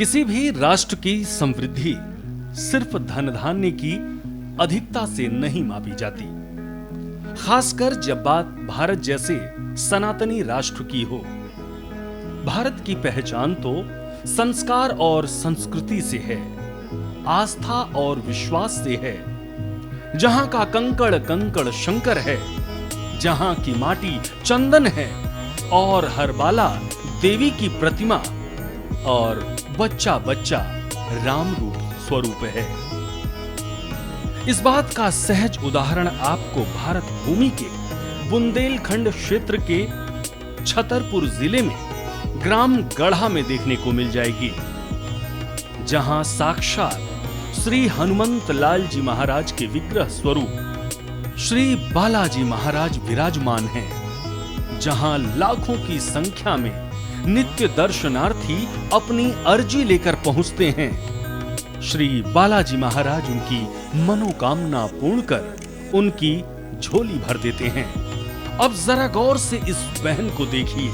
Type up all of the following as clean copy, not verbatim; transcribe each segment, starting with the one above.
किसी भी राष्ट्र की समृद्धि सिर्फ धन धान्य की अधिकता से नहीं मापी जाती, खासकर जब बात भारत जैसे सनातनी राष्ट्र की हो। भारत की पहचान तो संस्कार और संस्कृति से है, आस्था और विश्वास से है। जहां का कंकड़ कंकड़ शंकर है, जहां की माटी चंदन है और हर बाला देवी की प्रतिमा और बच्चा बच्चा राम रूप स्वरूप है। इस बात का सहज उदाहरण आपको भारत भूमि के बुंदेलखंड क्षेत्र के छतरपुर जिले में ग्राम गढ़ा में देखने को मिल जाएगी, जहां साक्षात श्री हनुमंत लाल जी महाराज के विग्रह स्वरूप श्री बालाजी महाराज विराजमान हैं, जहां लाखों की संख्या में नित्य दर्शनार्थी अपनी अर्जी लेकर पहुंचते हैं। श्री बालाजी महाराज उनकी मनोकामना पूर्ण कर उनकी झोली भर देते हैं। अब जरा गौर से इस बहन को देखिए।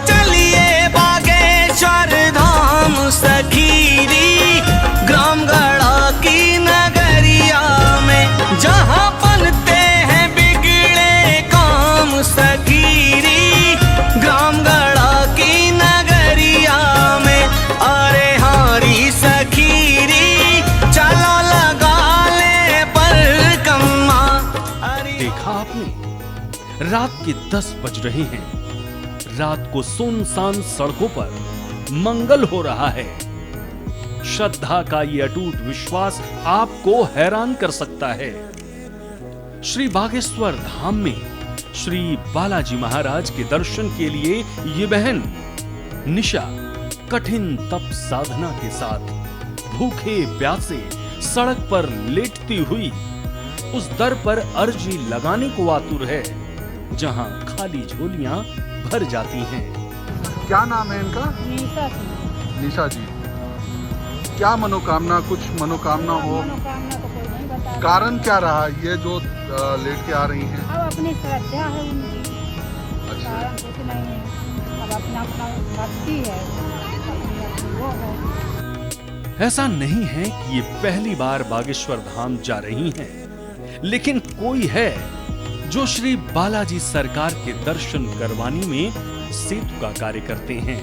चलिए बागेश्वर धाम सखीरी, ग्राम गढ़ा की नगरिया में, जहाँ बनते हैं बिगड़े काम सखीरी, ग्राम गढ़ा की नगरिया में। अरे हारी सखीरी, चलो लगा ले पर कम्मा। देखा आपने, रात के 10 बज रहे हैं। रात को सुनसान सड़कों पर मंगल हो रहा है। श्रद्धा का ये अटूट विश्वास आपको हैरान कर सकता है। श्री बागेश्वर धाम में श्री बालाजी महाराज के दर्शन के लिए ये बहन निशा कठिन तप साधना के साथ भूखे प्यासे सड़क पर लेटती हुई उस दर पर अर्जी लगाने को आतुर है, जहां खाली झोलियां भर जाती हैं। क्या नाम है इनका? निशा जी। क्या मनोकामना, कुछ मनोकामना हो? मनोकामना तो कोई नहीं बता। कारण क्या रहा ये जो लेट के आ रही हैं? अब अपनी श्रद्धा है उनकी, अच्छा। कारण कुछ नहीं है। अब अपना अपना भक्ति है, अपनी वो है। ऐसा नहीं है कि ये पहली बार बागेश्वर धाम जा रही हैं, लेकिन कोई है जो श्री बालाजी सरकार के दर्शन करवाने में सेतु का कार्य करते हैं।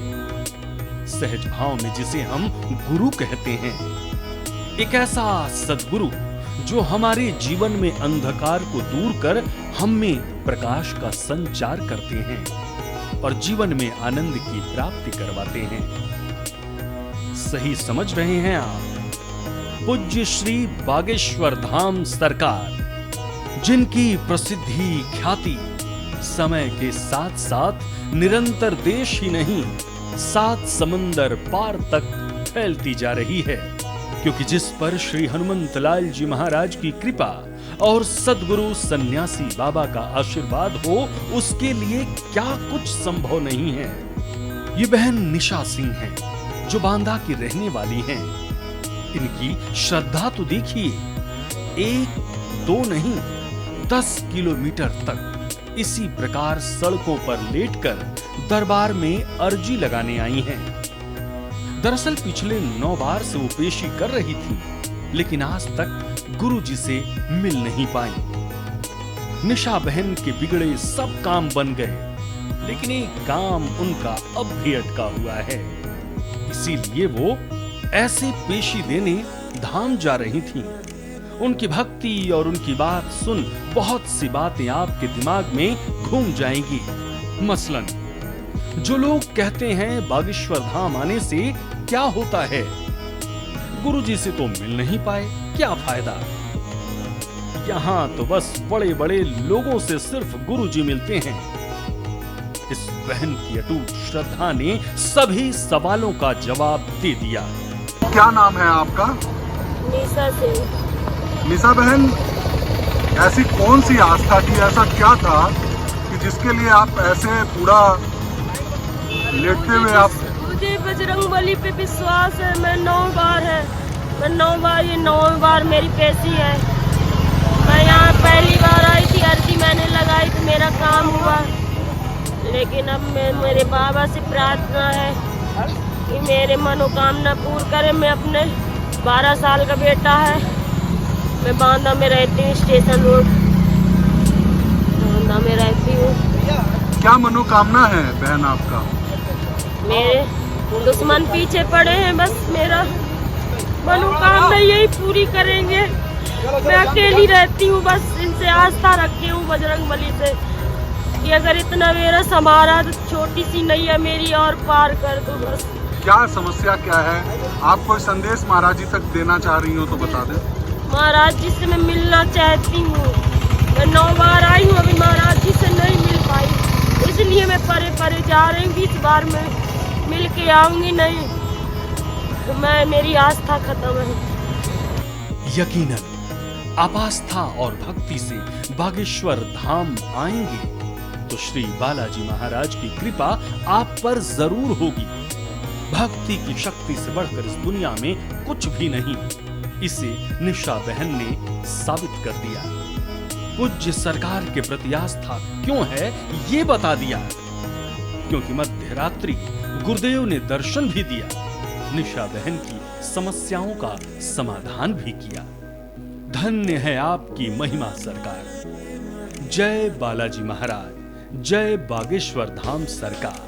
सहज भाव में जिसे हम गुरु कहते हैं, एक ऐसा सद्गुरु जो हमारे जीवन में अंधकार को दूर कर हम में प्रकाश का संचार करते हैं और जीवन में आनंद की प्राप्ति करवाते हैं। सही समझ रहे हैं आप। पूज्य श्री बागेश्वर धाम सरकार, जिनकी प्रसिद्धि ख्याति समय के साथ साथ निरंतर देश ही नहीं 7 समंदर पार तक फैलती जा रही है, क्योंकि जिस पर श्री हनुमंत लाल जी महाराज की कृपा और सद्गुरु सन्यासी बाबा का आशीर्वाद हो, उसके लिए क्या कुछ संभव नहीं है। ये बहन निशा सिंह है, जो बांदा की रहने वाली हैं। इनकी श्रद्धा तो देखिए, 1-2 नहीं 10 किलोमीटर तक इसी प्रकार सड़कों पर लेटकर दरबार में अर्जी लगाने आई हैं। दरअसल पिछले 9 बार से वो पेशी कर रही थी, लेकिन आज तक गुरु जी से मिल नहीं पाई। निशा बहन के बिगड़े सब काम बन गए, लेकिन एक काम उनका अब भी अटका हुआ है। इसीलिए वो ऐसे पेशी देने धाम जा रही थीं। उनकी भक्ति और उनकी बात सुन बहुत सी बातें आपके दिमाग में घूम जाएंगी। मसलन जो लोग कहते हैं बागेश्वर धाम आने से क्या होता है, गुरुजी से तो मिल नहीं पाए, क्या फायदा। यहाँ तो बस बड़े बड़े लोगों से सिर्फ गुरुजी मिलते हैं। इस बहन की अटूट श्रद्धा ने सभी सवालों का जवाब दे दिया। क्या नाम है आपका? निशा सिंह। निशा बहन, ऐसी कौन सी आस्था थी, ऐसा क्या था कि जिसके लिए आप ऐसे पूरा लेटते हुए आप? मुझे बजरंगबली पे विश्वास है। मैं 9 बार है, मैं 9 बार, ये 9वीं बार मेरी पेशी है। मैं यहाँ पहली बार आई थी, अर्जी मैंने लगाई तो मेरा काम हुआ, लेकिन अब मेरे बाबा से प्रार्थना है कि मेरे मनोकामना पूर्ण करे। मैं अपने 12 साल का बेटा है, मैं बांदा में रहती हूँ, स्टेशन रोड बांदा में रहती हूँ। क्या मनोकामना है बहन आपका? मेरे दुश्मन पीछे पड़े हैं, बस मेरा मनोकामना यही पूरी करेंगे। मैं अकेली रहती हूँ, बस इनसे आस्था रखी हूँ बजरंगबली से कि अगर इतना मेरा समारा तो छोटी सी नैया मेरी और पार कर दो बस। क्या समस्या क्या है? आप कोई संदेश महाराज जी तक देना चाह रही हो तो बता दें। महाराज जी से मैं मिलना चाहती हूँ। मैं 9 बार आई हूँ, अभी महाराज जी से नहीं मिल पाई, इसलिए मैं परे परे जा रही हूँ। इस बार मैं मिल के आऊंगी, नहीं तो मैं मेरी आस्था खत्म है। यकीनन आप आस्था और भक्ति से बागेश्वर धाम आएंगे तो श्री बालाजी महाराज की कृपा आप पर जरूर होगी। भक्ति की शक्ति से बढ़कर इस दुनिया में कुछ भी नहीं, इसे निशा बहन ने साबित कर दिया। पूज्य सरकार के प्रति आस्था क्यों है ये बता दिया, क्योंकि मध्य रात्रि गुरुदेव ने दर्शन भी दिया, निशा बहन की समस्याओं का समाधान भी किया। धन्य है आपकी महिमा सरकार। जय बालाजी महाराज, जय बागेश्वर धाम सरकार।